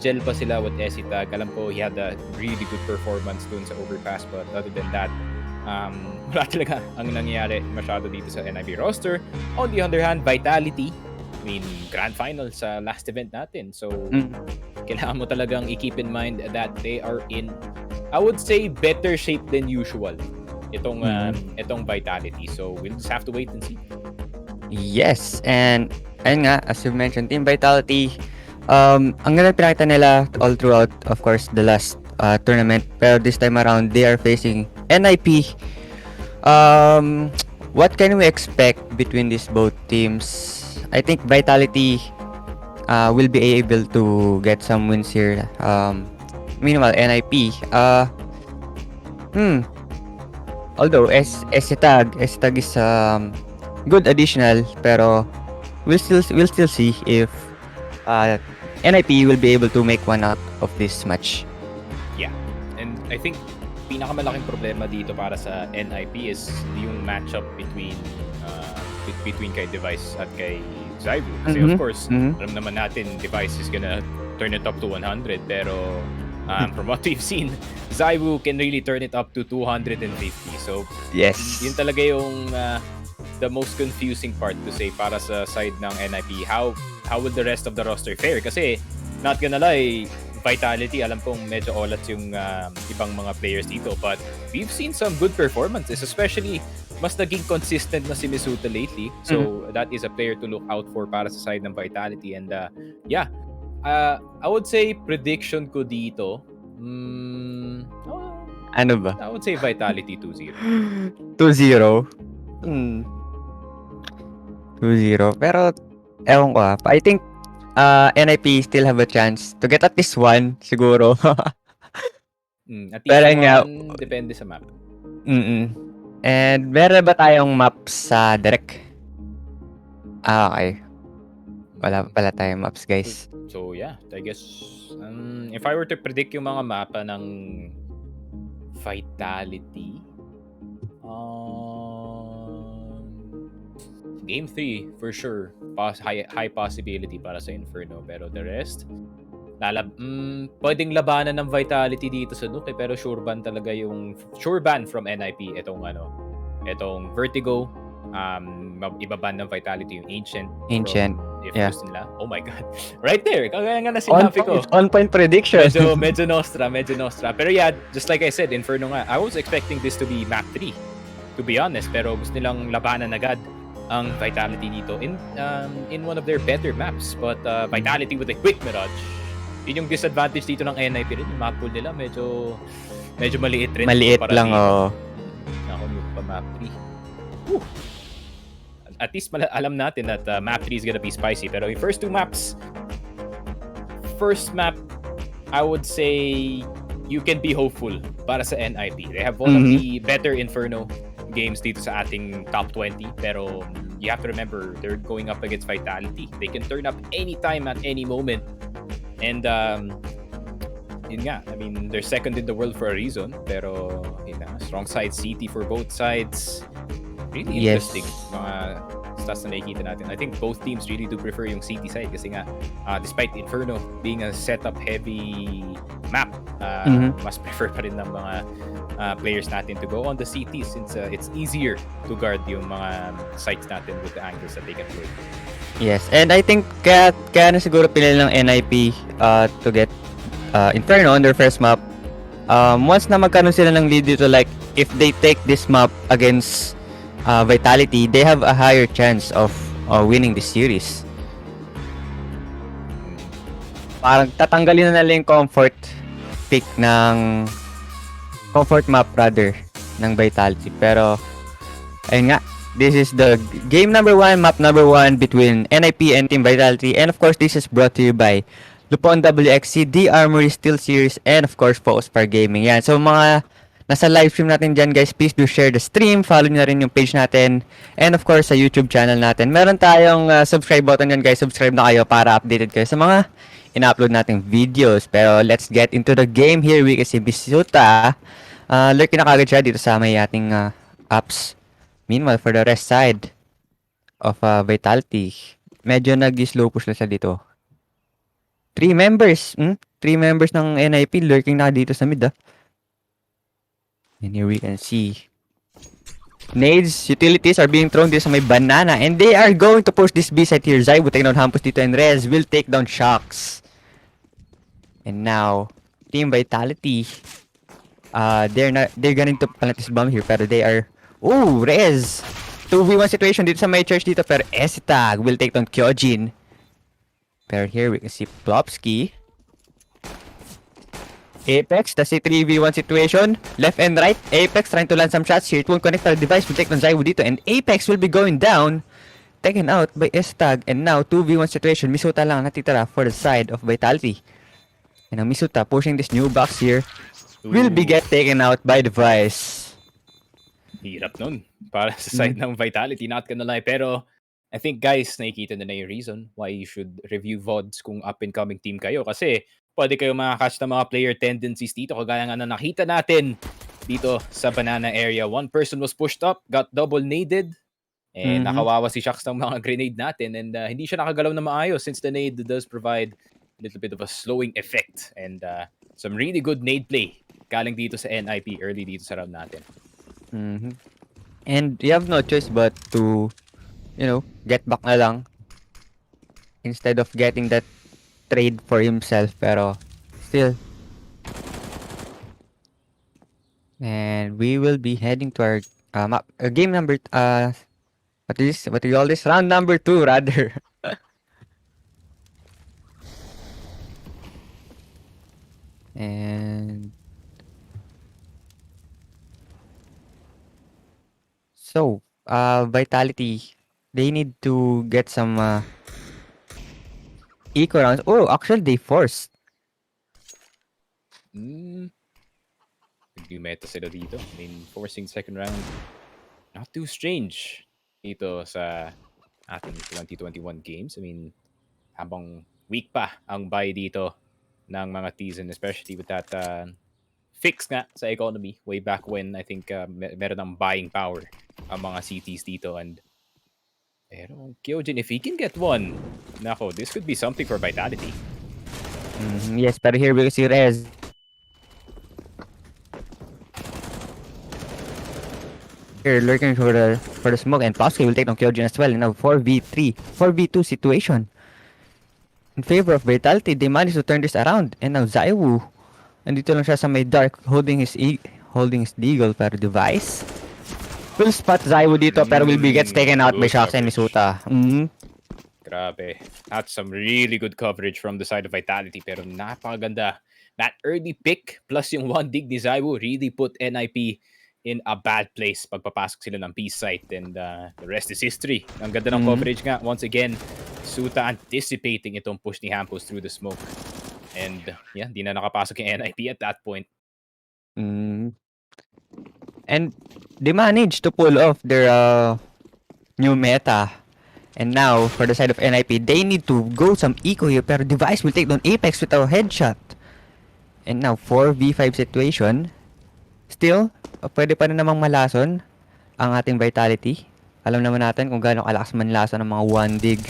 gel pa sila with Esitag. Alam ko he had a really good performance dun sa overpass, but other than that, wala talaga ang nangyayari masyado dito sa NIP roster. On the other hand, Vitality, I mean, grand final sa last event natin. So, kailangan mo talagang i-keep in mind that they are in, I would say, better shape than usual. Itong Vitality. So, we'll just have to wait and see. Yes, and ayun nga, as you mentioned, Team Vitality, ang ganda pinakita nila all throughout, of course, the last tournament. Pero this time around, they are facing NIP. What can we expect between these both teams? I think Vitality will be able to get some wins here. Meanwhile, NIP, although Esitag is good additional, pero we'll still see if NIP will be able to make one out of this match. Yeah, and I think pinakamalaking problema dito para sa NIP is yung matchup between kay Device at kay Zyvu. Kasi of course, alam naman natin Device is gonna turn it up to 100, pero from what we've seen, Zyvu can really turn it up to 250. So yes, yun talaga yung the most confusing part to say para sa side ng NIP. How will the rest of the roster fare? Kasi not gonna lie, Vitality, alam kong medyo olat yung ibang mga players dito, but we've seen some good performances, especially mas naging consistent na si Misuta lately. So that is a player to look out for para sa side ng Vitality. And I would say prediction ko dito, ano ba? I would say Vitality 2-0. 2-0? 2-0. Pero, ewan ko I think NIP still have a chance to get at least one, siguro. At least one, depende sa map. And meron ba tayong map sa direct? Okay. Wala pala tayong maps, guys. So yeah, I guess if I were to predict yung mga mapa ng Vitality, Game 3 for sure, high possibility para sa Inferno, pero the rest pwedeng labanan ng Vitality dito sa Nuke, pero sure ban talaga yung from NIP itong Vertigo. Ibaban ng Vitality yung Ancient. If gusto nila. Oh my God. Right there. Kaya nga na sinabi ko. On-point prediction. Medyo nostra. Pero yeah, just like I said, Inferno nga. I was expecting this to be map 3, to be honest. Pero gusto nilang labanan agad ang Vitality dito in one of their better maps. But Vitality with a quick Mirage. Yun yung disadvantage dito ng NIP rin. Yung map pool nila medyo maliit rin. Maliit lang, Ako yung pa map 3. Whew. At least alam natin that map 3 is gonna be spicy. Pero yung first map, I would say you can be hopeful para sa NIP. They have one of the better Inferno games dito sa ating top 20. Pero you have to remember, they're going up against Vitality. They can turn up anytime at any moment. And yun nga, I mean, they're second in the world for a reason. Pero strong side CT for both sides. Really interesting mga stats na nakikita natin. I think both teams really do prefer yung CT side kasi nga despite Inferno being a setup heavy map, mas prefer pa rin ng mga players natin to go on the CT since it's easier to guard yung mga sites natin with the angles that they can play. Yes, and I think kaya na siguro pinili ng NIP to get Inferno on their first map. Once na magkaroon sila ng lead dito, like if they take this map against Vitality, they have a higher chance of winning the series. Parang tatanggalin na nila yung comfort map rather ng Vitality. Pero ayun nga, this is the game number 1, map number 1 between NIP and Team Vitality. And of course, this is brought to you by Lupon WXC, The Armory Steel Series, and of course, Focus Par Gaming. Yan. So mga nasa live stream natin dyan, guys, please do share the stream. Follow nyo na rin yung page natin. And of course, sa YouTube channel natin. Meron tayong subscribe button dyan, guys. Subscribe na kayo para updated kayo sa mga ina-upload nating videos. Pero let's get into the game here. We kasi Misuta. Lurking na kagad siya dito sa may ating apps. Meanwhile, for the rest side of Vitality, medyo nag-slow push na siya dito. 3 members. 3 members ng NIP lurking na dito sa mid, ah. And here we can see nades, utilities are being thrown dito sa may banana. And they are going to push this B side here. Zai will take down Hampus dito and Rez will take down Shocks. And now, Team Vitality. They're going to plant this bomb here. Pero they are... Oh, Rez! 2v1 situation dito sa may church dito. Pero Estag will take down Kyojin. Pero here we can see Plopsky. Apex, that's a 3v1 situation. Left and right. Apex trying to land some shots here. It won't connect to the device. Will take down Zaiwu dito. And Apex will be going down. Taken out by Estag. And now, 2v1 situation. Misuta lang natitira for the side of Vitality. And now Misuta pushing this new box here. Will be get taken out by device. Hirap nun. Para sa side ng Vitality, not gonna lie. Pero, I think guys, nakikita na yung reason why you should review VODs kung up-and-coming team kayo. Kasi, pwede kayo makakatch ng mga player tendencies dito. Kagaya nga na nakita natin dito sa banana area. One person was pushed up, got double naded. And nakawawa si Shocks ng mga grenade natin. And hindi siya nakagalaw na maayos since the nade does provide a little bit of a slowing effect. And some really good nade play galing dito sa NIP early dito sa round natin. And you have no choice but to, you know, get back na lang instead of getting that trade for himself. Pero still. And we will be heading to our map, game number what is this? What do you call this? Round number 2 rather. And so, Vitality, they need to get some eco rounds. Oh, actually, they forced. Nag-meta sila dito. I mean, forcing second round, not too strange dito sa ating 2021 games. I mean, habang weak pa ang buy dito ng mga T's, and especially with that fix nga sa economy way back when, I think meron ng buying power ang mga CTs dito. And pero Kyojin, if he can get one, nako, this could be something for Vitality. Yes, pero here we see Rez. Here lurking for the smoke, and Plopsky will take down Kyojin as well. And now 4v3, 4v2 situation in favor of Vitality. They managed to turn this around. And now Zaiwu, andito lang siya sa may dark holding his deagle, pero device will spot Zaiwu dito, pero will be gets taken out by Shocks and Misuta. Grabe. That's some really good coverage from the side of Vitality, pero napakaganda. That early pick plus yung one dig ni Zaiwu really put NIP in a bad place pagpapasok sila ng peace site, and the rest is history. Ang ganda ng coverage nga. Once again, Suta anticipating itong push ni Hampus through the smoke. And yeah, di na nakapasok yung NIP at that point. And they managed to pull off their new meta. And now, for the side of NIP, they need to go some eco here, pero device will take down Apex with a headshot. And now, 4v5 situation. Still, pwede pa rin namang malason ang ating Vitality. Alam naman natin kung gaano kalakas manlason ng mga one dig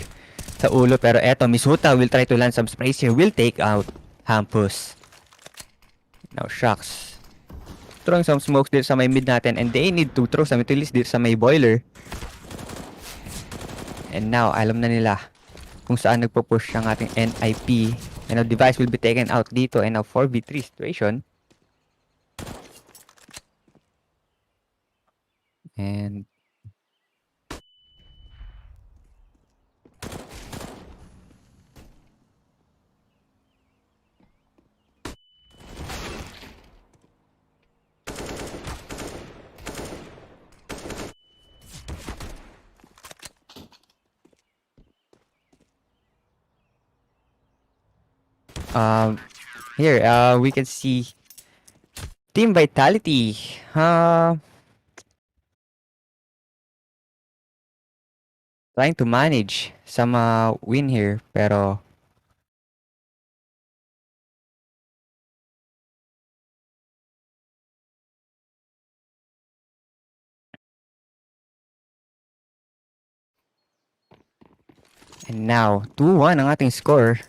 sa ulo. Pero eto, Misuta will try to land some sprays here. Will take out Hampus. Now, Shocks throwing some smokes dito sa may mid natin, and they need to throw some utilities dito sa may boiler. And now, alam na nila kung saan nagpo-push ang ating NIP. And now, device will be taken out dito. And now, 4v3 situation. And here, we can see Team Vitality. Trying to manage some win here, pero and now 2-1 ang ating score.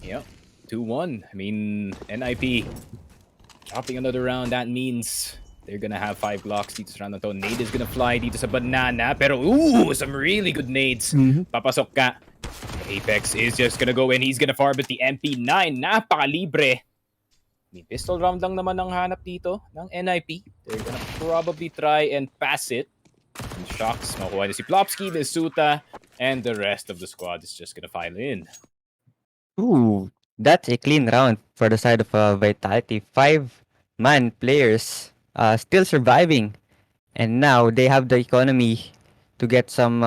Yep, 2-1. I mean, NIP dropping another round. That means they're gonna have 5 blocks dito sa round na to. Nade is gonna fly dito sa banana. Pero, ooh, some really good nades. Papasok ka. Apex is just gonna go in. He's gonna farm with the MP9. Napakalibre. May pistol round lang naman ang hanap dito ng NIP. They're gonna probably try and pass it. And Shocks, makuha na si Plopsky, Vesuta, and the rest of the squad is just gonna file in. Ooh, that's a clean round for the side of Vitality. 5-man players still surviving. And now they have the economy to get some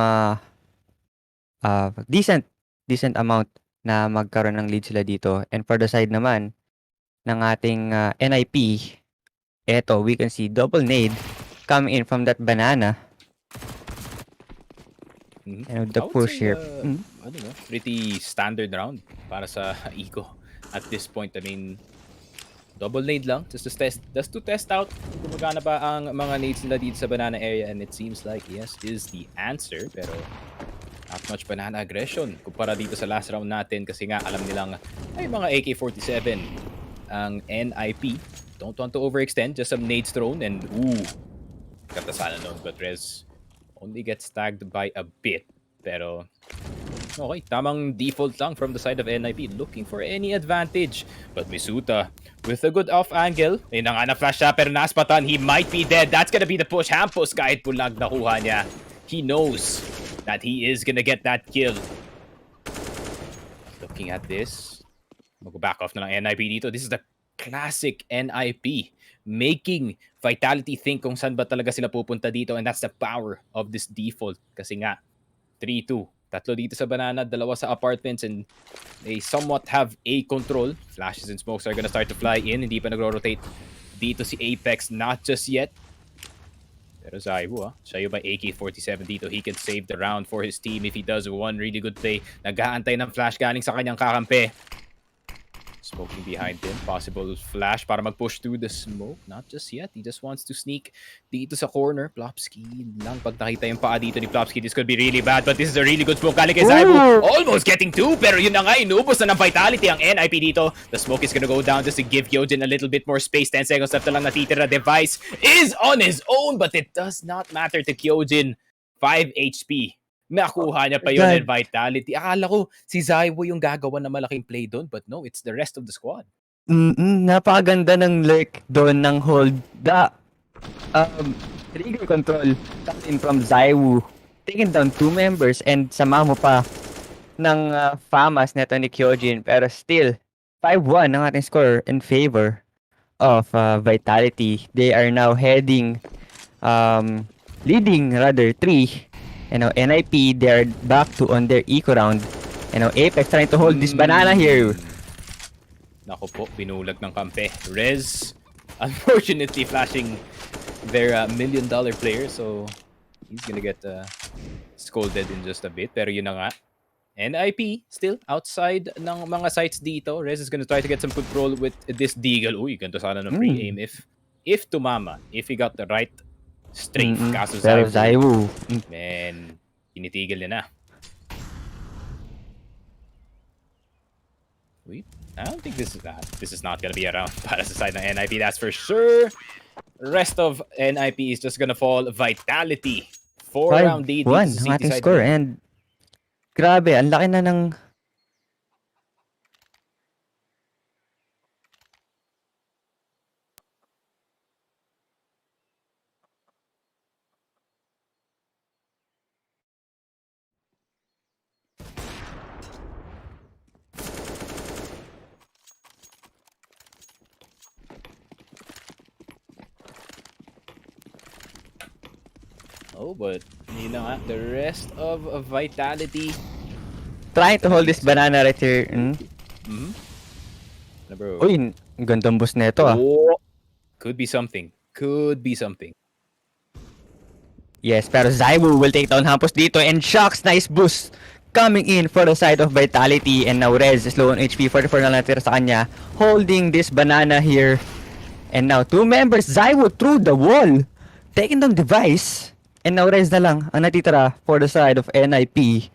decent amount na magkaroon ng lead sila dito. And for the side naman ng ating NIP, eto, we can see double nade coming in from that banana. And the push here. I don't know, pretty standard round para sa Eco at this point. I mean, double nade lang just to test out kung gumagana ba ang mga nades nila dito sa banana area, and it seems like yes is the answer, pero not much banana aggression kumpara dito sa last round natin kasi nga alam nilang ay mga AK-47 ang NIP. Don't want to overextend, just some nades thrown and ooh, katasana nun, but Rez only gets tagged by a bit. Pero okay, tamang default lang from the side of NIP, looking for any advantage. But Misuta with a good off angle. Ayun na nga, na-flash siya pero naspatan. He might be dead. That's gonna be the push. Hampus kahit pulag nakuha niya. He knows that he is gonna get that kill. Looking at this, mag-back off na lang NIP dito. This is the classic NIP, making Vitality think kung saan ba talaga sila pupunta dito, and that's the power of this default. Kasi nga, 3-2. Tatlo dito sa banana, dalawa sa apartments, and they somewhat have A control. Flashes and smokes are gonna start to fly in. Hindi pa nagro-rotate dito si Apex, not just yet. Pero Zaiwu, siya yung may AK-47 dito. He can save the round for his team if he does one really good play. Nag-aantay ng flash galing sa kanyang kakampi. Smoking behind him. Possible flash para mag-push through the smoke. Not just yet. He just wants to sneak dito sa corner. Plopsky lang. Pag nakita yung paa dito ni Plopsky, this could be really bad. But this is a really good smoke. Galing kay Zaiwu. Almost getting two. Pero yun na nga, inubos na ng Vitality ang NIP dito. The smoke is gonna go down just to give Kyojin a little bit more space. 10 seconds left na lang natitira. Device is on his own. But it does not matter to Kyojin. 5 HP. Nakuha niya pa yun in Vitality. Akala ko si Zaiwu yung gagawa ng malaking play doon, but no, it's the rest of the squad. Napakaganda ng lurk doon ng hold. The trigger control coming from Zaiwu. Taking down 2 members and sama mo pa ng FAMAS neto ni Kyojin. Pero still, 5-1 ang ating score in favor of Vitality. They are now heading, leading rather 3. You know, NIP, they're back to on their eco round. You know, Apex trying to hold this banana here. Naku po, binulag ng kampe. Rez, unfortunately, flashing their $1 million player, so he's gonna get scolded in just a bit. Pero yun na nga. NIP, still outside ng mga sites dito. Rez is gonna try to get some control with this deagle. Uy, ganito sana ng pre-aim if tumama, if he got the right strafe. Kaso Zaiwu, man, tinitigil niya na. Wait, I don't think this is not gonna be around para sa side ng NIP, that's for sure. Rest of NIP is just gonna fall. Vitality 4-round lead ang ating score, and grabe, ang laki na ng Oh, but you know what? The rest of Vitality trying to hold this banana right here. Bro. Uy, ang gandang boost na ito Could be something. Could be something. Yes, pero Zaiwu will take down Hampus dito, and Shocks, nice boost coming in for the side of Vitality. And now Rez is low on HP, 44 na lang natira sa kanya, holding this banana here. And now 2 members, Zaiwu through the wall, taking down Device. And now Rez na lang ang natitira for the side of NIP.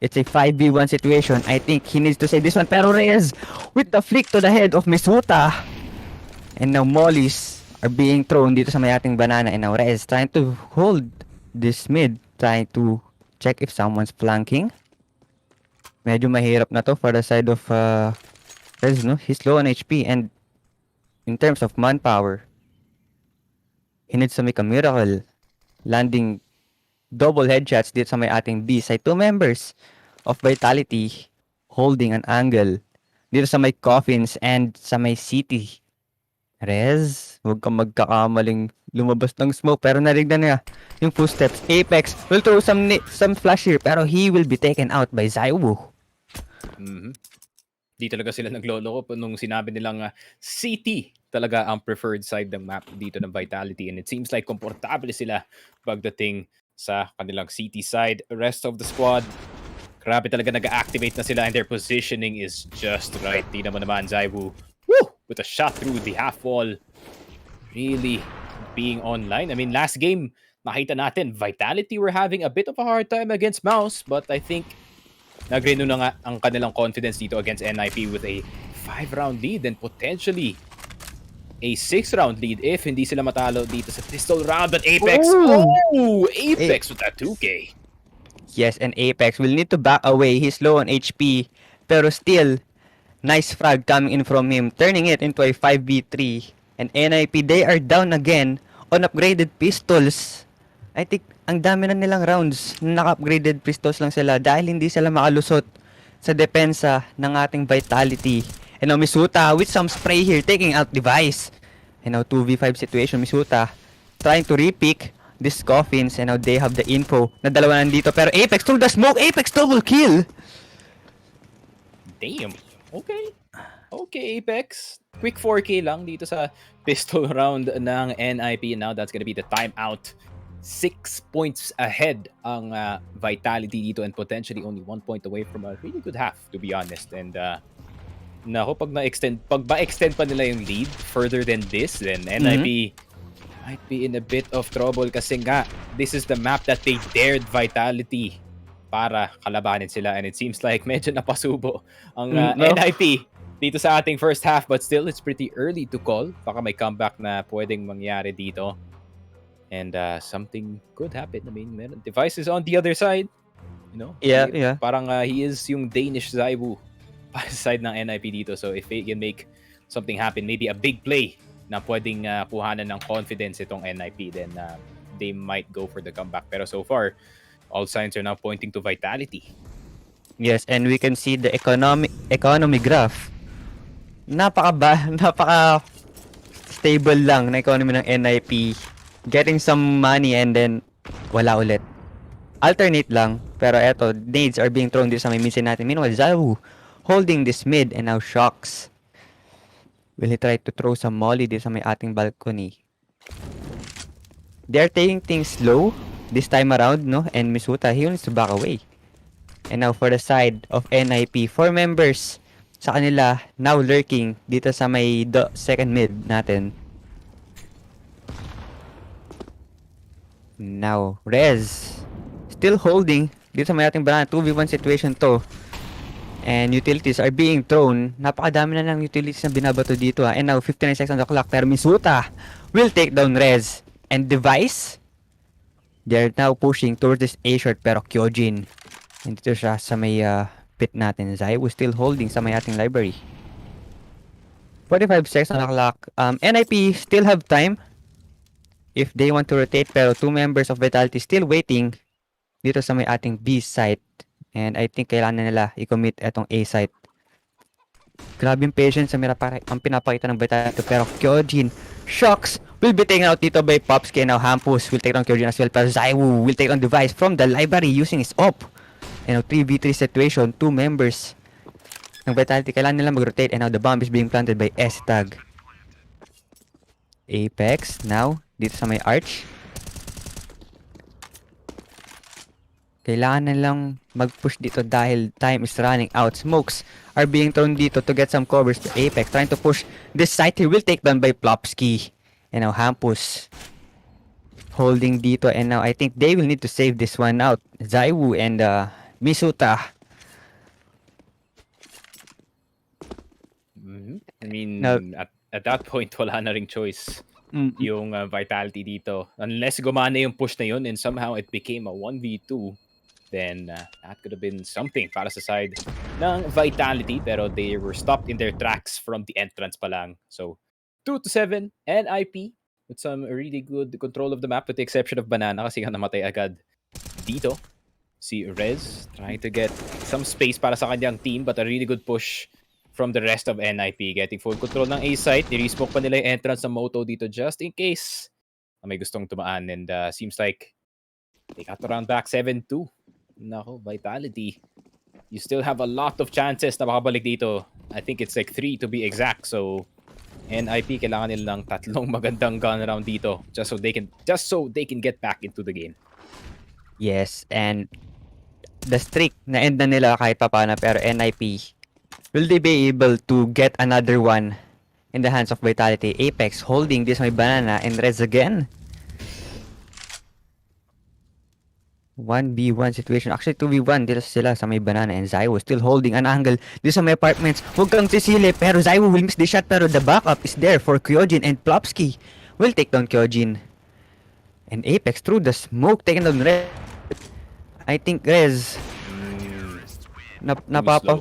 It's a 5v1 situation. I think he needs to save this one. Pero Reyes with the flick to the head of Misuta. And now mollies are being thrown dito sa may ating banana. And now Reyes trying to hold this mid. Trying to check if someone's flanking. Medyo mahirap na to for the side of Reyes, no? He's low on HP. And in terms of manpower, he needs to make a miracle. Landing double headshots dito sa may ating B side. 2 members of Vitality holding an angle dito sa may coffins and sa may city. Rez, huwag kang magkakamaling lumabas ng smoke pero narignan niya yung footsteps. Apex will throw some flash here pero he will be taken out by Zaiwu. Di talaga sila nagloloko nung sinabi nilang city talaga ang preferred side ng map dito ng Vitality, and it seems like komportable sila pagdating sa kanilang city side. Rest of the squad, grabe talaga nag-activate na sila and their positioning is just right. Di naman Zaiwu, woo, with a shot through the half wall, really being online. I mean, last game nakita natin Vitality were having a bit of a hard time against Mouse, but I think nagreno na nga ang kanilang confidence dito against NIP with a 5-round lead and potentially a 6-round lead if hindi sila matalo dito sa pistol round. But Apex, Apex with that 2K. Yes, and Apex will need to back away. He's low on HP, pero still, nice frag coming in from him, turning it into a 5v3. And NIP, they are down again on upgraded pistols. I think ang dami na nilang rounds na naka-upgraded pistols lang sila dahil hindi sila makalusot sa depensa ng ating Vitality. And now Misuta with some spray here, taking out device. And now 2v5 situation, Misuta trying to repick these coffins, and now they have the info na dalawa nandito. Pero Apex through the smoke, Apex double kill! Damn. Okay, Apex. Quick 4K lang dito sa pistol round ng NIP. Now that's gonna be the timeout. 6 points ahead ang Vitality dito and potentially only 1 point away from a really good half, to be honest. And nako, pag ba-extend pa nila yung lead further than this, then NIP might be in a bit of trouble kasi nga, this is the map that they dared Vitality para kalabanin sila, and it seems like medyo napasubo ang NIP dito sa ating first half, but still, it's pretty early to call. Baka may comeback na pwedeng mangyari dito. And something could happen. I mean, Device is on the other side. You know? Yeah. Parang he is yung Danish Zaiwu para sa side ng NIP dito. So if he can make something happen, maybe a big play na pwedeng kuhanan ng confidence itong NIP, then they might go for the comeback. Pero so far, all signs are now pointing to Vitality. Yes, and we can see the economy graph. Napaka stable lang na economy ng NIP. Getting some money and then wala ulit. Alternate lang, pero eto, nades are being thrown dito sa may minsan natin. Meanwhile, Zaiwu holding this mid and now Shocks. Will he try to throw some molly dito sa may ating balcony? They're taking things slow this time around, no? And Misuta, he wants to back away. And now for the side of NIP, 4 members sa kanila now lurking dito sa may second mid natin. Now, Rez still holding dito sa may ating banana. 2v1 situation to. And utilities are being thrown. Napakadami na ng utilities na binabato dito. And now, 59 seconds on the clock. Pero Misuta will take down Rez. And Device, they're now pushing towards this A-short. Pero Kyojin, dito siya sa may pit natin. Zaiwu still holding sa may ating library. 45 seconds on the clock. NIP still have time if they want to rotate, pero 2 members of Vitality still waiting dito sa may ating B site. And I think kailangan na nila i-commit etong A site. Grabe yung patience ang pinapakita ng Vitality. Pero Kyojin, Shocks will be taken out dito by Popsky. Now Hampus will take down Kyojin as well. Pero Zaiwu will take down Device from the library using his op. And now 3v3 situation, 2 members ng Vitality. Kailangan nila mag-rotate. And now the bomb is being planted by S-Tag. Apex now dito sa may arch. Kailangan na lang mag-push dito dahil time is running out. Smokes are being thrown dito to get some covers to Apex. Trying to push this site here will take down by Plopsky. And now Hampus holding dito. And now I think they will need to save this one out. Zaiwu and Misuta I mean, Na, at that point, wala na ring choice mm, yung Vitality dito. Unless gumana yung push na yun and somehow it became a 1v2, then that could have been something para sa side ng Vitality. Pero they were stopped in their tracks from the entrance pa lang. So, 2-7, NIP with some really good control of the map with the exception of Banana kasi nga namatay agad dito. Si Rez trying to get some space para sa kanyang team but a really good push from the rest of NIP. Getting full control ng A site. Niresmoke pa nila yung entrance ng Moto dito just in case may gustong tumaan. And seems like they got the round back 7-2. Nako, Vitality. You still have a lot of chances na makabalik dito. I think it's like 3 to be exact. So NIP kailangan nila ng tatlong magandang gun round dito just so they can get back into the game. yes, and the streak na end na nila kahit papaano, pero NIP, will they be able to get another one in the hands of Vitality? Apex holding this may Banana and Rez again. 1v1 situation. Actually, 2v1 dito sila sa may Banana and Zywo still holding an angle dito sa may apartments. Huwag kang sisili, pero Zywo will miss the shot, pero the backup is there for Kyojin and Plopsky will take down Kyojin. And Apex through the smoke taking down Rez. I think Rez napapa...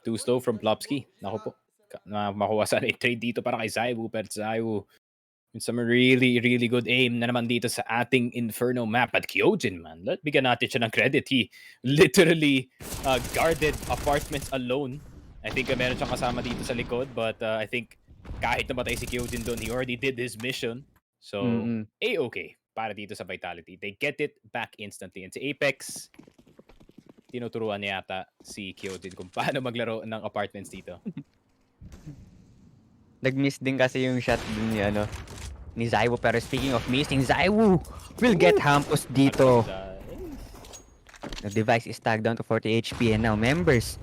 Too slow from Plopsky. Naku po. Makuha sana yung trade dito para kay Zywo. Pero Zywo with some really, really good aim na naman dito sa ating Inferno map. At Kyojin, man, bigyan natin siya ng credit. He literally guarded apartments alone. I think meron siyang kasama dito sa likod. But I think kahit namatay si Kyojin doon, he already did his mission. So, A-okay para dito sa Vitality. They get it back instantly. And si Apex, tinuturuan niya yata si Kyojin kung paano maglaro ng apartments dito. Nag-miss din kasi yung shot dun ni Zywo. Pero speaking of missing, Zywo will get Hampus dito. The device is tagged down to 40 HP and now members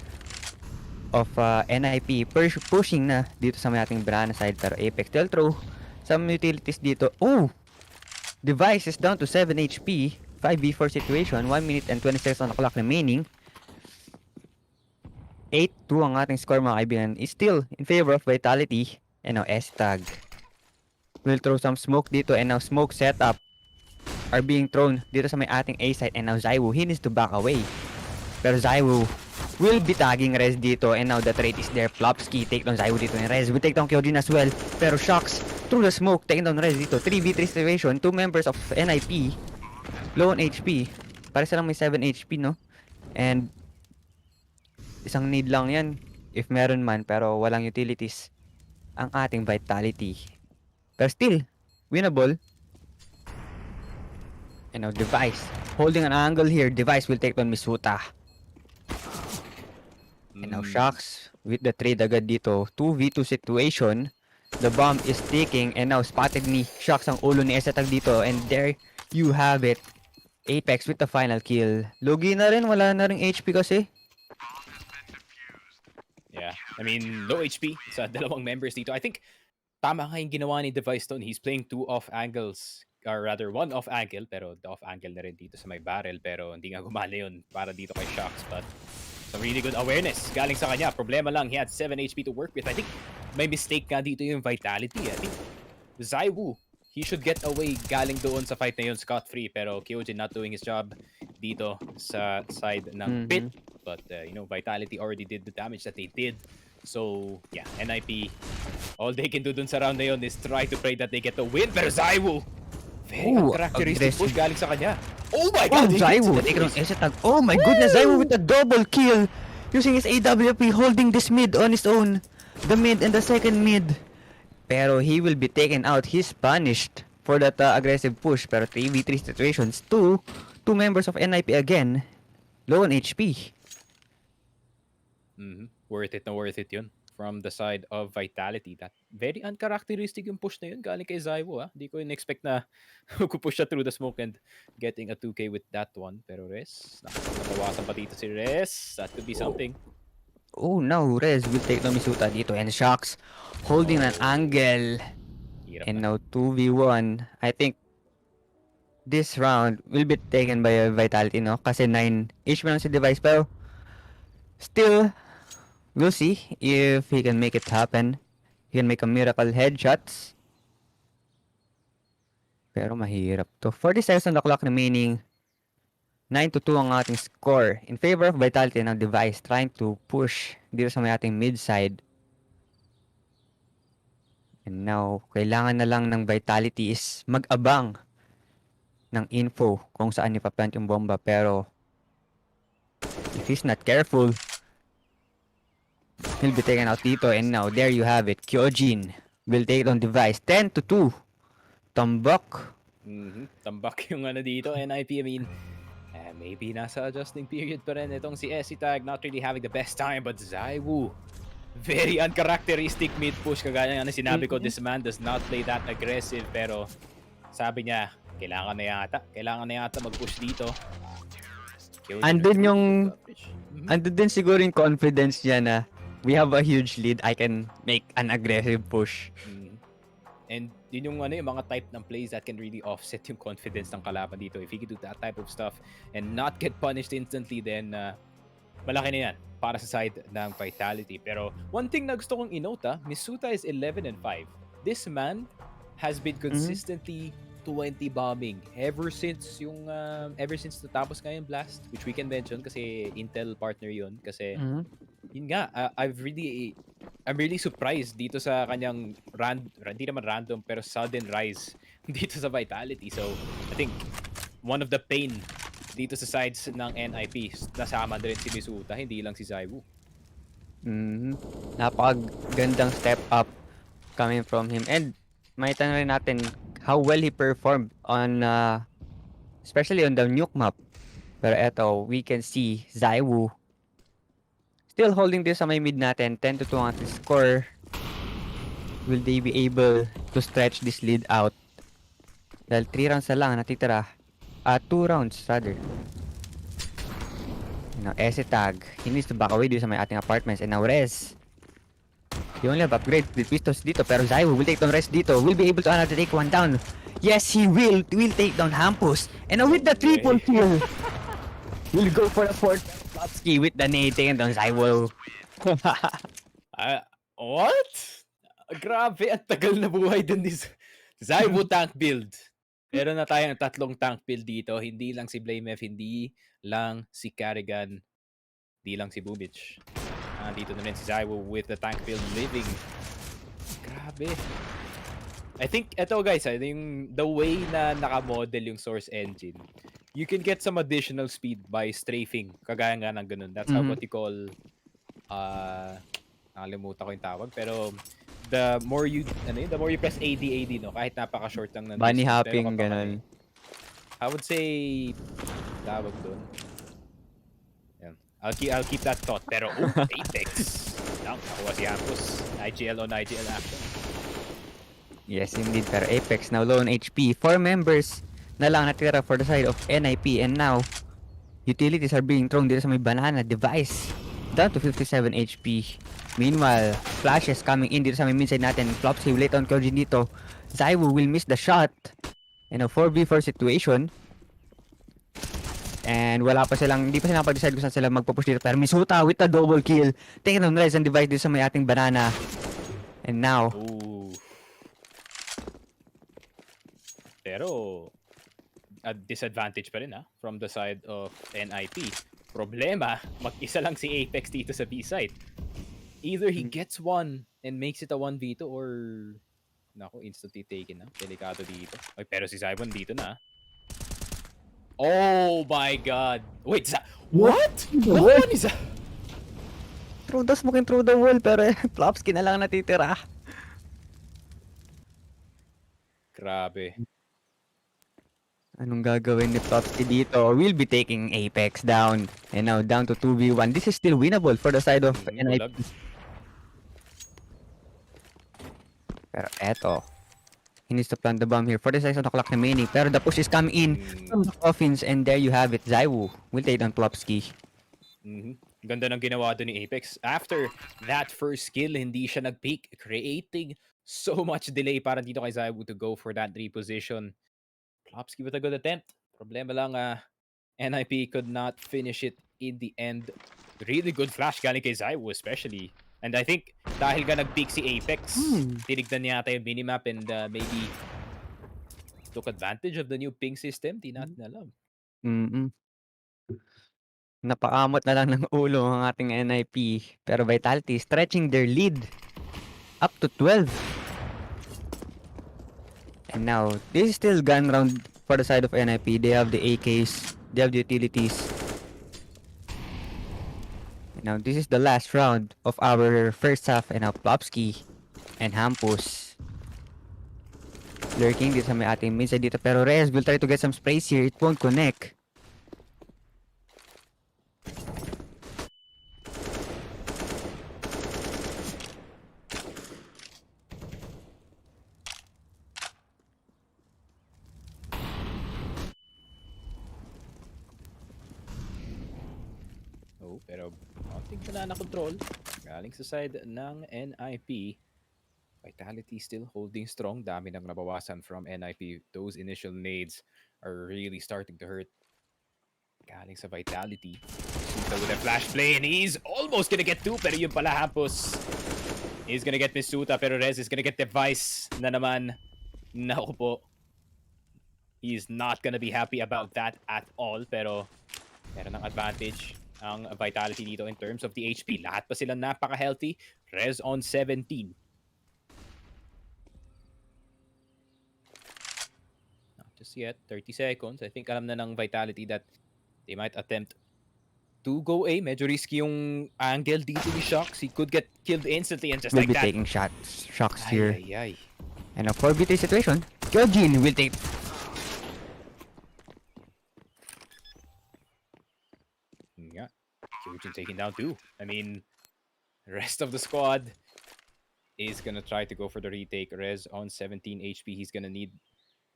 of NIP pushing na dito sa may ating Banana side, pero Apex still throw some utilities dito. Oh! Device is down to 7 HP. 5v4 situation. 1 minute and 20 seconds on the clock remaining. 8-2 ang ating score, mga kaibigan. Is still in favor of Vitality. And now S-tag will throw some smoke dito. And now smoke setup are being thrown dito sa may ating A site. And now Zywo, he needs to back away. Pero Zywo will be tagging Rez dito. And now the trade is there. Plopsky take down Zywo dito. And Rez will take down Kyojin as well. Pero Shocks through the smoke taking down Rez dito. 3v3 situation. 2 members of NIP low on HP. Para silang may 7 HP, no? And isang need lang yan if meron man, pero walang utilities ang ating Vitality. Pero still winnable. And now Device holding an angle here. Device will take down Misuta. And now Shocks with the trade agad dito. 2v2 situation. The bomb is ticking and now spotted ni Shocks ang ulo ni Esetag dito. And there you have it. Apex with the final kill. Lugi na rin, wala na rin HP kasi. Yeah, I mean, low HP sa dalawang members dito. I think tama nga yung ginawa ni Device Stone. He's playing 2 off angles. Or rather, 1 off angle. Pero the off angle na rin dito sa may barrel. Pero hindi nga gumana yun para dito kay Shocks. But some really good awareness galing sa kanya. Problema lang, he had 7 HP to work with. I think may mistake nga dito yung Vitality. I think Zywo, he should get away galing doon sa fight na yun scot-free. Pero Kyojin not doing his job dito sa side ng pit. But, Vitality already did the damage that they did. So, yeah, NIP, all they can do dun sa round na yun is try to pray that they get the win. Pero Zywo, very uncharacteristic push galing sa kanya. Oh my God! Zywo, oh my goodness, Zywo with a double kill. Using his AWP, holding this mid on his own. The mid and the second mid. Pero he will be taken out. He's punished for that aggressive push. Pero 3v3 situations. Two members of NIP again. Low on HP. Worth it na worth it yun. From the side of Vitality. That very uncharacteristic yung push na yun galing kay Zywo. Hindi ko in-expect na push siya through the smoke and getting a 2k with that one. Pero Rez, nabawasan pa dito si Rez. That could be something. Oh, now Rez will take no Misuta dito. And Shocks holding an angle. And now 2v1. I think this round will be taken by Vitality, no? Kasi 9 HP lang si Device. Pero still We'll see if he can make it happen. He can make a miracle headshots. Pero mahirap to. 40 seconds on the clock remaining. 9-2 ang ating score. In favor of Vitality ng device. Trying to push dito sa may ating mid side. And now, kailangan na lang ng Vitality is mag-abang ng info kung saan ipaplant yung bomba. Pero, if he's not careful, he'll be taken out dito. And now, there you have it. Kyojin will take it on device. 10-2. Tambak. Tambak yung ano dito, NIP. I mean, maybe nasa adjusting period pa rin itong si Esitag. Not really having the best time, but Zaiwu, very uncharacteristic mid push. Kagaya nga na sinabi ko, this man does not play that aggressive. Pero sabi niya, kailangan na yata mag-push dito. Andun din siguro yung confidence niya na we have a huge lead, I can make an aggressive push. And yun yung yung mga type ng plays that can really offset yung confidence ng kalaban dito. If he can do that type of stuff and not get punished instantly, then malaki na yan para sa side ng Vitality. Pero one thing na gusto kong i-note, Misuta is 11-5. This man has been consistently 20 bombing ever since natapos nga yung Blast, which we can mention kasi Intel partner yun. Kasi yun nga, I'm really surprised dito sa kanyang hindi naman random pero sudden rise dito sa Vitality. So I think one of the pain dito sa sides ng NIP, nasama na rin si Misuta, hindi lang si Zaiwu. Napakagandang step up coming from him. And may tanong rin natin how well he performed on especially on the nuke map. Pero eto, we can see Zaiwu still holding this sa may mid natin. 10-2 ang ating score. Will they be able to stretch this lead out? Dahil 3 rounds na lang natitira. 2 rounds rather. Now, Esitag, he needs to back away dito sa may ating apartments. And now, Rez. He only have upgrade with pistols dito. Pero Zaiwu will take down Rez dito. Will be able to take one down. Yes, he will. Will take down Hampus. And now with the triple kill, we'll go for the fourth. Plotski with the nade taking down Zaiwu. What? Grabe, ang tagal na buhay din ni Zaiwu tank build. Meron na tayong 3 tank build dito. Hindi lang si Blamef, hindi lang si Carrigan, hindi lang si Bubich. Dito na rin si Zaiwu with the tank build living. Grabe. I think, eto guys, the way na nakamodel yung source engine, you can get some additional speed by strafing. Kagaya nga ng ganun. That's what you call, nakalimutan ko yung tawag, pero the more you press AD, no? Kahit napaka-short lang ng bunny hopping, ganun. I would say, tawag doon. Yan. I'll keep that thought. Pero, Apex. Nakuha si Hampus. IGL on IGL action. Yes, indeed. Pero Apex now low on HP. 4 members na lang natira for the side of NIP. And now, utilities are being thrown dito sa may banana device. Down to 57 HP. Meanwhile, flashes coming in dito sa may midside natin. Flops he late on Kyojin dito. Zaiwu will miss the shot. In a 4v4 situation. And hindi pa sila nakapag-decide kung saan sila magpapush dito. Pero Misuta with a double kill. Taking on Res and device dito sa may ating banana. And now, pero a disadvantage pa rin from the side of NIP. Problema, mag-isa lang si Apex dito sa B side. Either he gets one and makes it a 1v2 or instantly taken na. Delikado dito. Ay, pero si Zybon dito na. Oh my god. Wait, what? What is that? throw the smoke through the wall pero Plopsky na lang natitira. Grabe. Anong gagawin ni Plopsky dito? We'll be taking Apex down. And now down to 2v1. This is still winnable for the side of NIP. Pero eto. He needs to plant the bomb here. 40 seconds on the clock remaining. Pero the push is coming in from the coffins. And there you have it. Zaiwu will take down Plopsky. Ganda ng ginawa doon ni Apex. After that first kill, hindi siya nag-peak, creating so much delay para dito kay Zaiwu to go for that reposition. Plopsky with a good attempt. Problema lang, NIP could not finish it in the end. Really good flash galing kay Zaiwu especially. And I think dahil nga nag-peak si Apex, tinignan niya yata yung minimap and maybe took advantage of the new ping system. Di natin alam. Napakamot na lang ng ulo ang ating NIP. Pero Vitality stretching their lead up to 12. And now, this is still gun round for the side of NIP. They have the AKs, they have the utilities. And now, this is the last round of our first half. And now, Plopsky and Hampus lurking dito sa may ating midside dito. Pero Reyes will try to get some sprays here. It won't connect. Oh, pero konting banana control galing sa side ng NIP. Vitality still holding strong. Dami nang nabawasan from NIP. Those initial nades are really starting to hurt. Galing sa Vitality. Suta with a flash play and he's almost gonna get 2 pero yun pala Hampus. He's gonna get Misuta pero Rez is gonna get device na naman. Naku po. He's not gonna be happy about that at all pero meron ng advantage ang Vitality dito in terms of the HP. Lahat pa sila napaka-healthy. Rez on 17. Not just yet. 30 seconds. I think alam na ng Vitality that they might attempt to go A. Medyo risky yung angle dito ni Shox. He could get killed instantly and just Will like be that. taking shocks here. Ay. And a 4v3 situation. Kyojin will take. Yeah. Kyojin taking down 2. I mean, the rest of the squad is gonna try to go for the retake. Rez on 17 HP. He's gonna need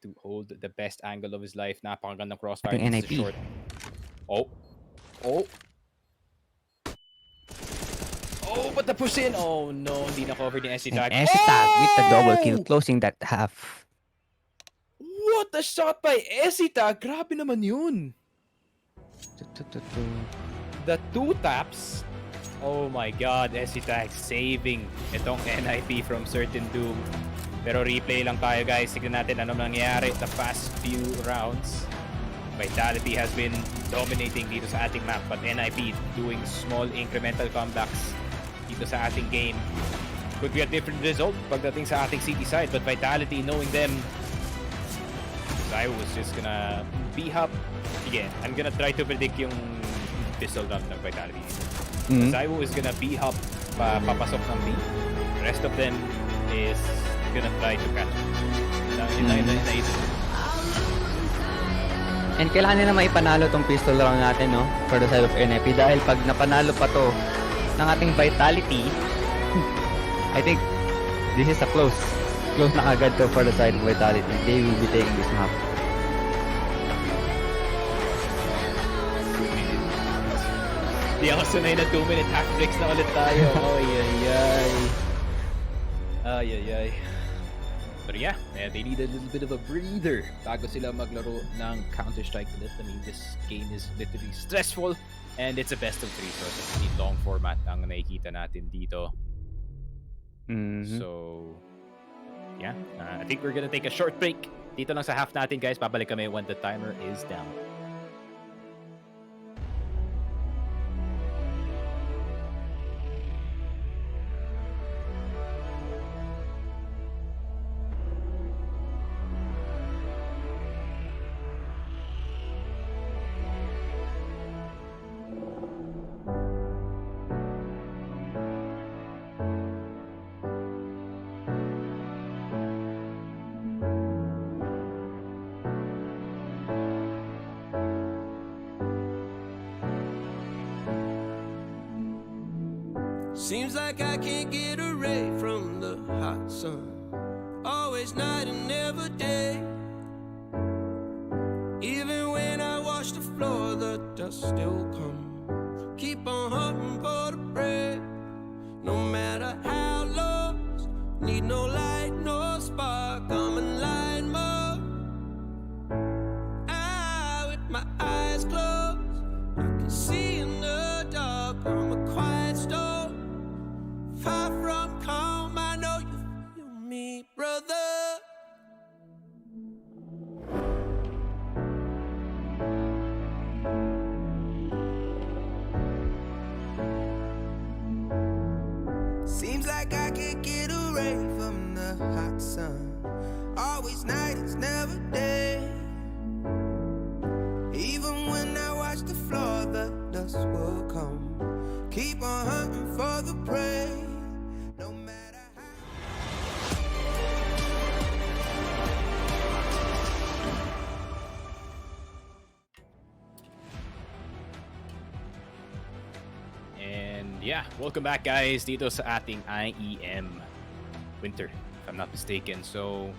to hold the best angle of his life. Napakagandang crossfire. Ating This is NIP. short. Oh, but the push in. Oh no, hindi na cover ni SC Tag. And SC Tag with the double kill, closing that half. What a shot by SC Tag. Grabe naman yun. The 2 taps. Oh my god, SC Tag saving itong NIP from certain doom. Pero replay lang tayo guys. Tignan natin ano nangyayari the past few rounds. Vitality has been dominating dito sa ating map but NIP doing small incremental comebacks dito sa ating game. Could be a different result pagdating sa ating city side but Vitality knowing them. I was just gonna B-hop. Sige, I'm gonna try to predict yung pistol round ng Vitality. Zaiwu is gonna B-hop papasok ng B. The rest of them is gonna try to catch. And kailangan nila maipanalo tong pistol round natin, no? For the side of NIP. Dahil pag napanalo pa to ng ating Vitality, I think this is a close na agad to for the side of Vitality. They will be taking this map. Di ako sanay na 2-minute hack breaks na ulit tayo. Ay. But yeah, they need a little bit of a breather bago sila maglaro ng Counter-Strike ulit. I mean, this game is literally stressful and it's a best of 3, so it's a pretty long format ang nakikita natin dito. So, yeah, I think we're gonna take a short break. Dito lang sa half natin guys, babalik kami when the timer is down. Seems like I can't get away from the hot sun. Always night and never day. Even when I wash the floor, the dust still comes. Keep on hoping for the break. No matter how lost, need no light, no spark. I'm in line mode. With my eyes closed, I can see in the dark. Seems like I can't get away from the hot sun. Always night, it's never day. Even when I watch the floor, the dust will come. Keep on hunting for the prey. No matter how. And yeah, welcome back guys dito sa ating IEM Winter, if I'm not mistaken. So,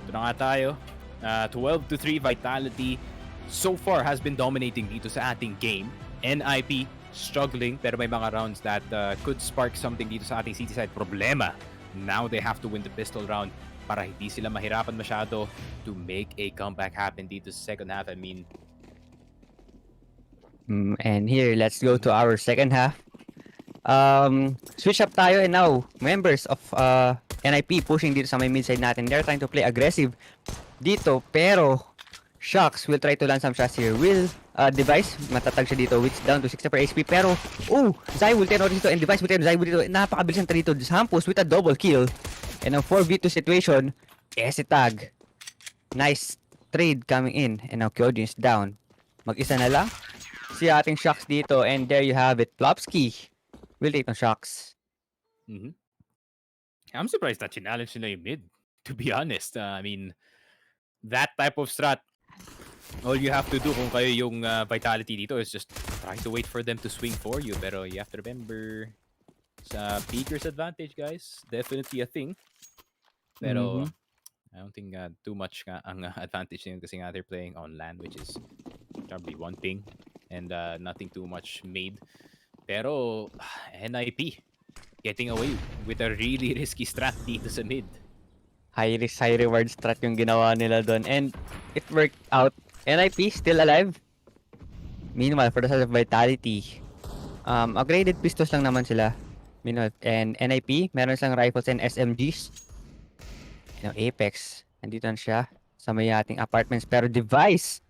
ito na nga tayo. 12-3 Vitality so far has been dominating dito sa ating game. NIP struggling pero may mga rounds that could spark something dito sa ating city side. Problema, now they have to win the pistol round para hindi sila mahirapan masyado to make a comeback happen dito sa second half. I mean, And here, let's go to our second half. Switch up tayo and now, members of NIP pushing dito sa may mid side natin. They're trying to play aggressive dito, pero Shocks will try to land some shots here. Will Device, matatag siya dito, which down to 60 per HP, pero Zai will turn dito and Device will turn Zai will dito. Napakabilis ng dito. Hampus with a double kill. And ang 4v2 situation, Tag. Nice trade coming in. And now Kyojin is down. Mag-isa na lang si ating Shocks dito, and there you have it. Plopsky will take on Shocks. I'm surprised that challenge nila yung mid, to be honest. I mean, that type of strat, all you have to do kung kayo yung Vitality dito is just try to wait for them to swing for you. Pero you have to remember, sa peakers advantage, guys, definitely a thing. Pero I don't think too much ang advantage nila kasi nga they're playing on land, which is probably one ping and nothing too much made. Pero NIP getting away with a really risky strat dito sa mid. High risk, high reward strat yung ginawa nila doon, and it worked out. NIP still alive. Meanwhile, for the side of Vitality, upgraded pistols lang naman sila. Meanwhile, and NIP, meron silang rifles and SMGs. You know, Apex, nandito na siya sa may ating apartments. Pero Device,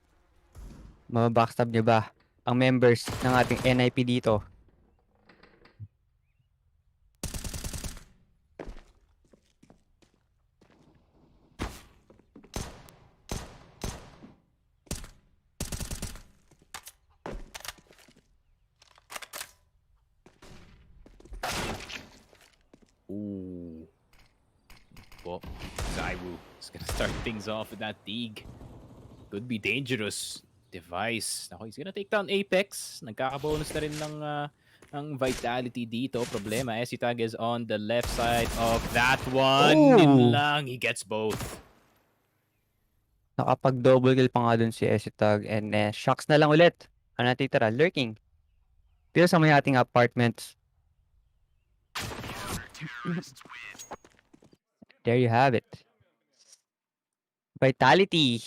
mababackstab niya ba ang members ng ating NIP dito? Ooh. Well, Zaiwu is gonna start things off with that dig. Could be dangerous. Device. Ako, he's gonna take down Apex. Nagkaka-bonus na rin ng Vitality dito. Problema, Tag is on the left side of that one. Yun lang, he gets both. Nakapag-double kill pa nga dun si Tag, and Shocks na lang ulit. Ano natitira? Lurking. Dito sa may ating apartments. There you have it. Vitality.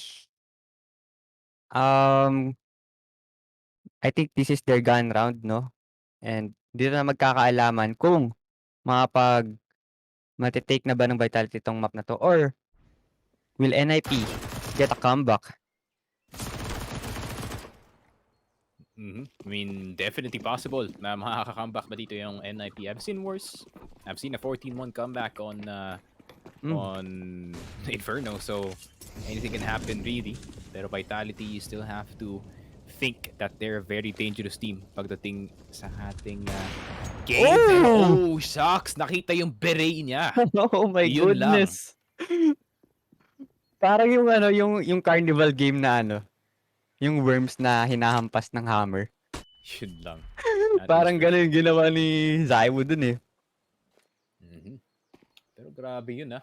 I think this is their gun round, no? And dito na magkakaalaman kung matitake na ba ng Vitality itong map na to, or will NIP get a comeback? I mean, definitely possible na makaka-comeback ba dito yung NIP. I've seen worse. I've seen a 14-1 comeback on Inferno, so anything can happen really. Pero Vitality, you still have to think that they're a very dangerous team pagdating sa ating game. Oh, Shocks! Nakita yung beret niya. Oh my Yun goodness. Parang yung yung carnival game na yung worms na hinahampas ng hammer. Yun lang. Parang gano'n yung ginawa ni Zaiwu dun eh. Pero grabe yun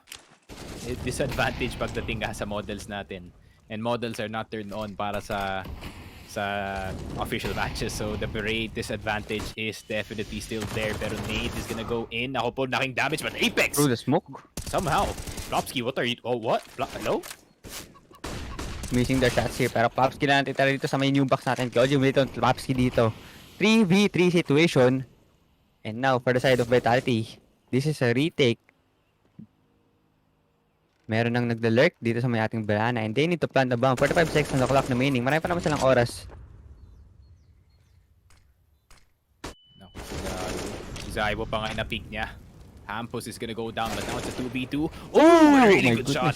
disadvantage pagdating sa models natin. And models are not turned on para sa official matches. So the beret disadvantage is definitely still there. Pero Nate is gonna go in. Ako po naking damage, but Apex! Through the smoke. Somehow. Plopsky, what are you... Oh, what? Hello? Missing the shots here. Pero Plopsky na natin tara dito sa may new box natin. Kyojin dito, Plopsky dito. 3v3 situation. And now, for the side of Vitality, this is a retake. Meron nang nagda-lurk dito sa may ating banana, and they need to plant the bomb. 45 seconds on the clock remaining. Marami pa naman silang oras. Si Zaiwo pa nga na-pick niya. Hampus is gonna go down, but now it's a 2v2. Oh, a really good shot.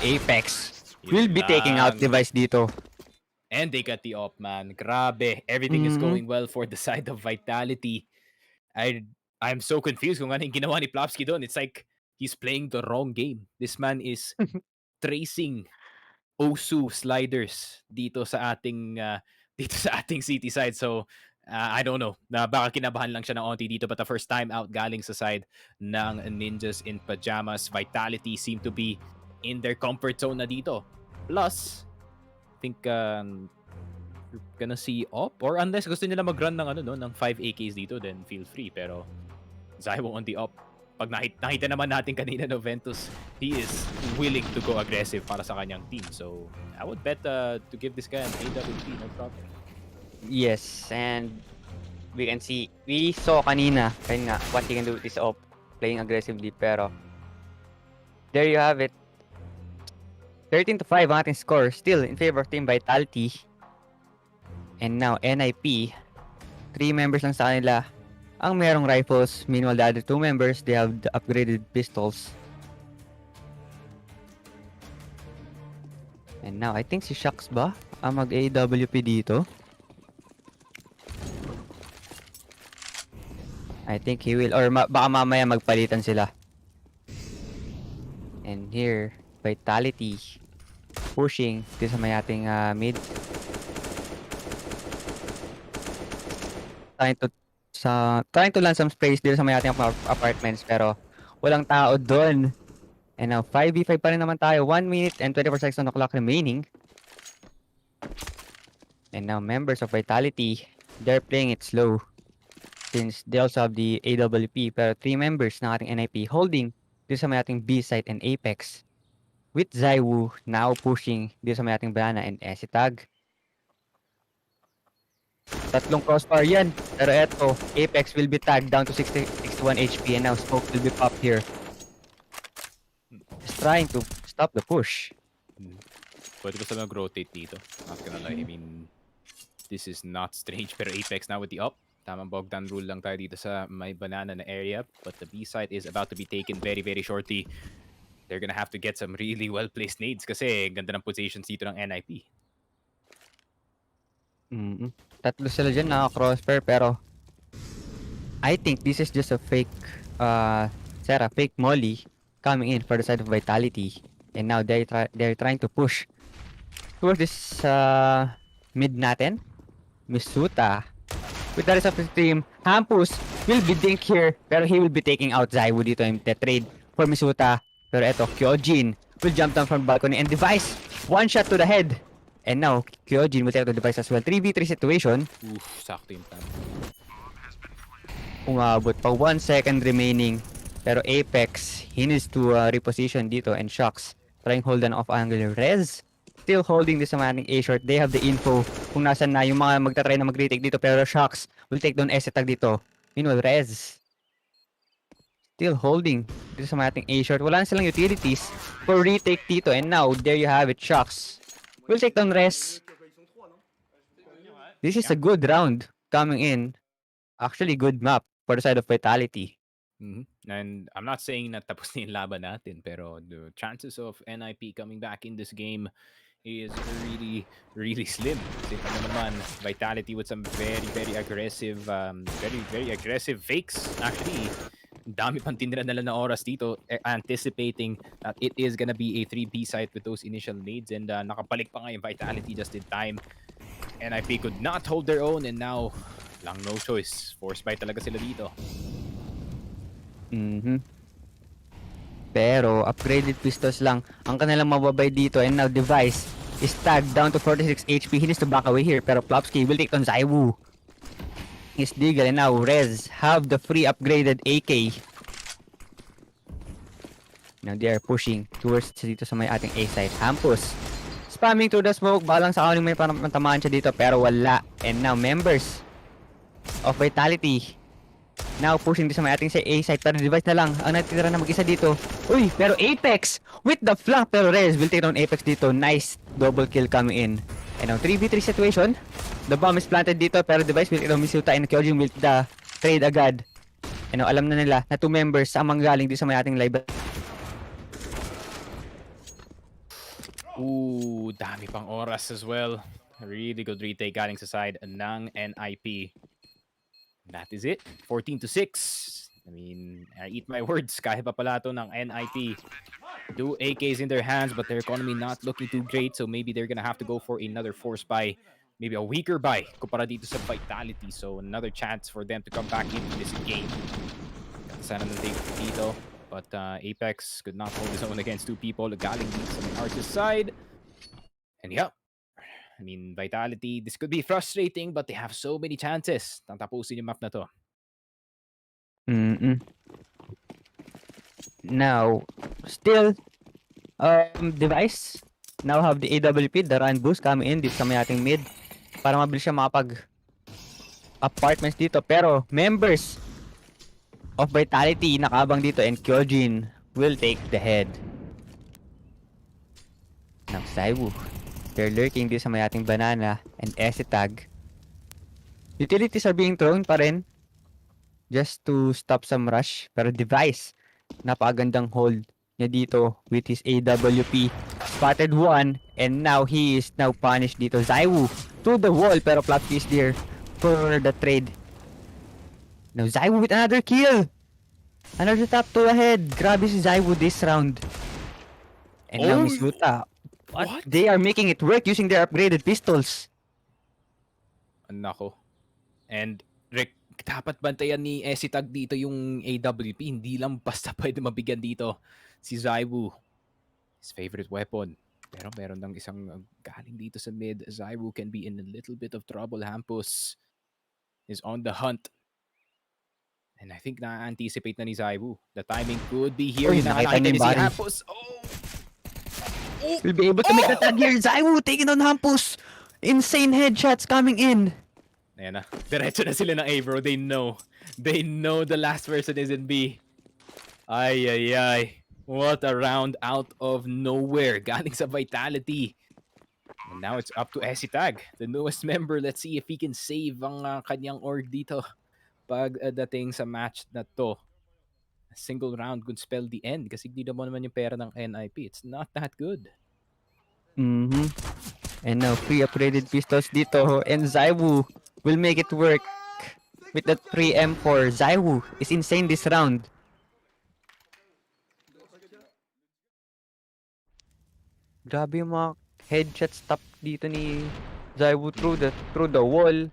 Apex Yun will be taking out lang. Device dito. And they got the op, man. Grabe. Everything is going well for the side of Vitality. I'm so confused kung ano yung ginawa ni Plopsky doon. It's like he's playing the wrong game. This man is tracing Osu sliders dito sa ating city side. So I don't know. Na baka kinabahan lang siya ng onti dito, but the first time out galing sa side ng Ninjas in Pyjamas. Vitality seem to be in their comfort zone na dito. Plus, I think you're gonna see op, or unless gusto nila mag-run ng ng 5 AKs dito, then feel free. Pero Zywo on the op. Pag nakita naman natin kanina no Ventus, he is willing to go aggressive para sa kanyang team. So I would bet to give this guy an AWP, no problem. Yes, and we saw kanina, kaya nga, what he can do is op, playing aggressively, pero there you have it. 13-5 ang ating score, still in favor of Team Vitality. And now, NIP, 3 members lang sa kanila ang merong rifles. Meanwhile, the other 2 members, they have the upgraded pistols. And now, I think si Shax ba ang mag-AWP dito? I think he will, or baka mamaya magpalitan sila. And here, Vitality pushing dito sa may ating mid. Trying to land some sprays dito sa may ating apartments, pero walang tao doon. And now 5v5 pa rin naman tayo. 1 minute and 24 seconds on the clock remaining. And now members of Vitality, they're playing it slow, since they also have the AWP, pero 3 members ng ating NIP holding dito sa may ating B site and Apex. With Zywo now pushing dito sa may ating Banana and Esitag. Tatlong crossfire yan. Pero eto, Apex will be tagged down to 61 HP, and now Smoke will be popped here. Just trying to stop the push. Pwede ko sa mag-rotate dito. Not gonna lie, I mean, this is not strange. Pero Apex now with the up. Tamang Bogdan rule lang tayo dito sa may Banana na area. But the B site is about to be taken very, very shortly. They're gonna have to get some really well-placed nades kasi ganda ng positions dito ng NIP. Tatlo sila dyan naka-crossfire, pero I think this is just a fake fake molly coming in for the side of Vitality. And now they're trying to push towards this mid natin. Misuta with the rest of his team. Hampus will be dink here, pero he will be taking out Zywo dito in the trade for Misuta. Pero eto, Kyojin will jump down from balcony and Device, 1 shot to the head. And now, Kyojin will take the Device as well. 3v3 situation. Oof, sakto yung time. Umabot pa 1 second remaining. Pero Apex, he needs to reposition dito, and Shox trying hold an off-angle. Rez still holding this maning A-short. They have the info kung nasan na yung mga magta-try na mag-retake dito, pero Shox will take down Esitag dito. Meanwhile, Rez still holding dito sa mating A-short. Wala na silang utilities for retake dito, and now there you have it. Shox will take down Rez. This is a good round coming in. Actually, good map for the side of Vitality. And I'm not saying na tapos na yung laban natin, pero the chances of NIP coming back in this game is really, really slim. Kasi naman, Vitality with some very, very aggressive, very aggressive fakes. Actually, dami pang tindira nila na oras dito, anticipating that it is gonna be a 3B site with those initial nades, and nakabalik pa nga yung Vitality just in time. NIP could not hold their own, and now lang no choice. Force buy talaga sila dito. Pero upgraded pistols lang ang kanilang mababay dito, and now Device is tagged down to 46 HP. He needs to back away here, pero Plopsky will take on Zywo. His Deagle, and now Rez have the free upgraded AK. Now they are pushing towards dito sa may ating A side. Hampus spamming through the smoke. Balang sa kaling may pantamaan siya dito, pero wala. And now members of Vitality now pushing dito sa may ating A side, pero Device na lang ang natitira na mag-isa dito. Uy, pero Apex with the flank, pero Rez will take down Apex dito. Nice double kill coming in. And now 3v3 situation. The bomb is planted dito, pero Device will take down Misuta, and Kyojin will the trade agad. And now, alam na nila na 2 members ang manggaling din sa may ating live. Ooh, dami pang oras as well. Really good retake galing sa side ng NIP. That is it. 14-6. I mean, I eat my words. Kahit pa pala to ng NIP. 2 AKs in their hands, but their economy not looking too great. So maybe they're gonna have to go for another force buy. Maybe a weaker buy kumpara dito sa Vitality. So another chance for them to come back into this game. Sana ng take dito. But Apex could not hold his own against 2 people. Galing dito sa may Arch's side. And yeah, I mean, Vitality, this could be frustrating, but they have so many chances. Tatapusin yung map na to. Now, still, Device now have the AWP, the run boost coming in dito sa may ating mid para mabilis siya makapag apartments dito. Pero, members of Vitality nakaabang dito and Kyojin will take the head. Now, Saiwu, they're lurking dito sa may ating banana and Esitag. Utilities are being thrown pa rin just to stop some rush. Pero Device, napakagandang hold niya dito with his AWP. Spotted one and now he is now punished dito. Zaiwu to the wall pero Plapsky is there for the trade. Now Zaiwu with another kill. Another top 2 ahead. Grabe si Zaiwu this round. And now Misuta. What? They are making it work using their upgraded pistols. Nako. And Rick, dapat bantayan ni Esitag dito yung AWP. Hindi lang basta pwede mabigyan dito si Zaiwu. His favorite weapon. Pero meron ng isang galing dito sa mid. Zaiwu can be in a little bit of trouble. Hampus is on the hunt. And I think na-anticipate na ni Zaiwu. The timing could be here. Yung nakita ni si Hampus. Will be able to make the tag here. Zaiwu taking on Hampus. Insane headshots coming in. Ayan na. Diretso na sila ng A, bro. They know. They know the last person is in B. Ay, ay, ay. What a round out of nowhere. Galing sa Vitality. And now it's up to Esitag, the newest member. Let's see if he can save ang kanyang org dito pagdating sa match na to. A single round could spell the end kasi hindi naman yung pera ng NIP. It's not that good. And now pre-upgraded pistols dito and Zaiwu will make it work with that 3M4. Zaiwu is insane this round. Grabe yung mga headshot stop dito ni Zaiwu through the wall.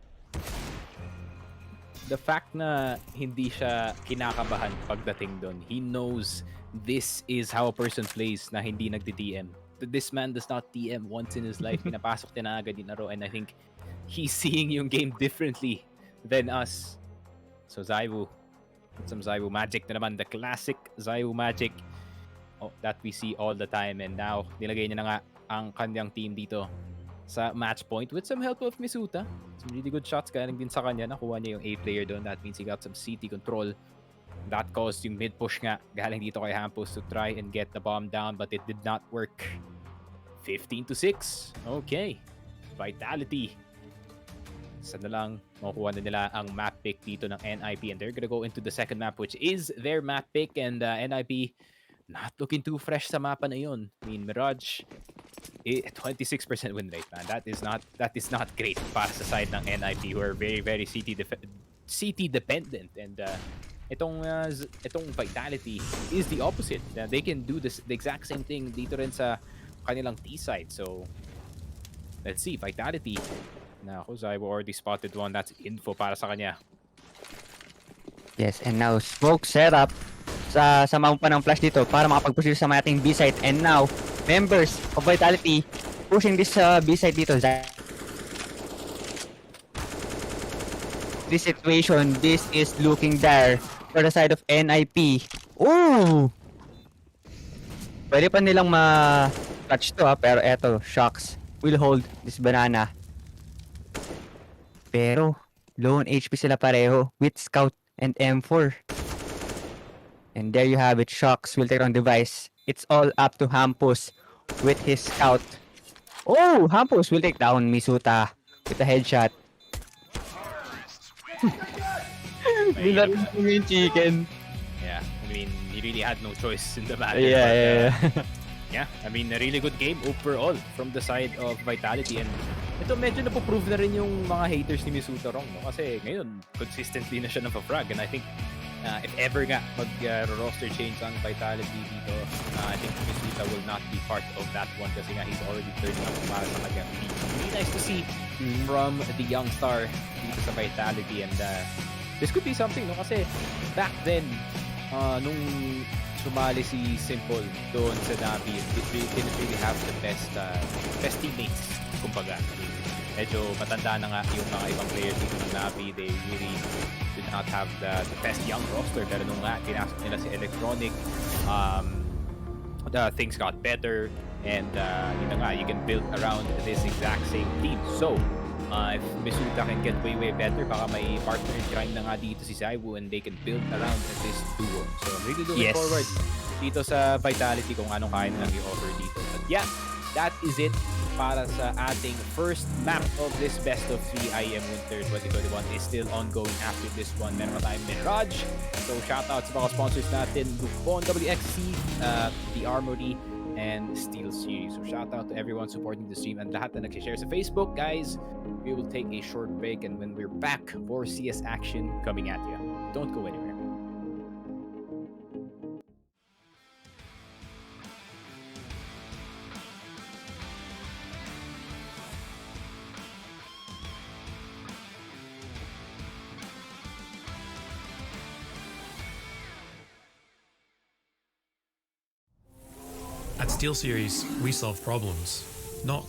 The fact na hindi siya kinakabahan pagdating doon. He knows this is how a person plays na hindi nagdi-DM. This man does not DM once in his life. Pinapasok niya na agad yung laro and I think he's seeing yung game differently than us. So Zaiwu, some Zaiwu magic na naman. The classic Zaiwu magic that we see all the time. And now, nilagay niya na nga ang kanyang team dito sa match point with some help of Misuta. Some really good shots galing din sa kanya. Nakuha niya yung A player doon. That means he got some CT control. That caused yung mid push nga galing dito kay Hampus to try and get the bomb down but it did not work. 15-6. Okay. Vitality. Sana lang makukuha na nila ang map pick dito ng NIP and they're gonna go into the second map which is their map pick and NIP not looking too fresh sa mapa na yun. I mean, Mirage, 26% win rate, man. That is not great para sa side ng NIP who are very, very CT dependent. And itong Vitality is the opposite. They can do the exact same thing dito rin sa kanilang T side. So, let's see. Vitality. Naku, Zaiwu already spotted one. That's info para sa kanya. Yes, and now smoke setup sa pa ng flash dito para makapag-push sa ating B site. And now, members of Vitality pushing this B site dito. This situation, this is looking dire for the side of NIP. Ooh! Pwede pa nilang ma-touch to pero eto, Shocks will hold this banana. Pero, low on HP sila pareho with Scout and M4. And there you have it. Shocks will take on Device. It's all up to Hampus with his Scout. Oh! Hampus will take down Misuta with a headshot. Binaril mo yung chicken. Yeah, I mean, he really had no choice in the matter. Yeah. Yeah, I mean, a really good game overall from the side of Vitality. And ito, medyo napoprove na rin yung mga haters ni Misuta Rong, no? Kasi ngayon, consistently na siya ng frag. And I think, if ever nga mag-roster change ang Vitality dito, I think Misuta will not be part of that one kasi nga he's already turned up para sa kanyang team. Really nice to see from the young star dito sa Vitality. And this could be something, no? Kasi back then, nung sumali si Simple doon sa Navi, it didn't really have the best teammates, kumbaga. Medyo matanda na nga yung mga ibang players dito ng Navi. They really did not have the best young roster. Pero nung nga, pinasok nila si Electronic, things got better. And yun na nga, you can build around this exact same team. So, if Misuta can get way better, baka may partner in crime na nga dito si Zaiwu and they can build around this duo. So I'm really looking forward dito sa Vitality kung anong kaya nilang i-offer dito. But yeah, that is it para sa ating first map of this best of 3 IEM Winter 2021 is still ongoing after this one. Meron pa tayong Mirage. So shoutout sa mga sponsors natin, Lupon, WXC, The Armory, and Steel Series. So shout out to everyone supporting the stream and lahat na nag-share sa Facebook. Guys, we will take a short break and when we're back, more CS action coming at you. Don't go anywhere. At SteelSeries, we solve problems, not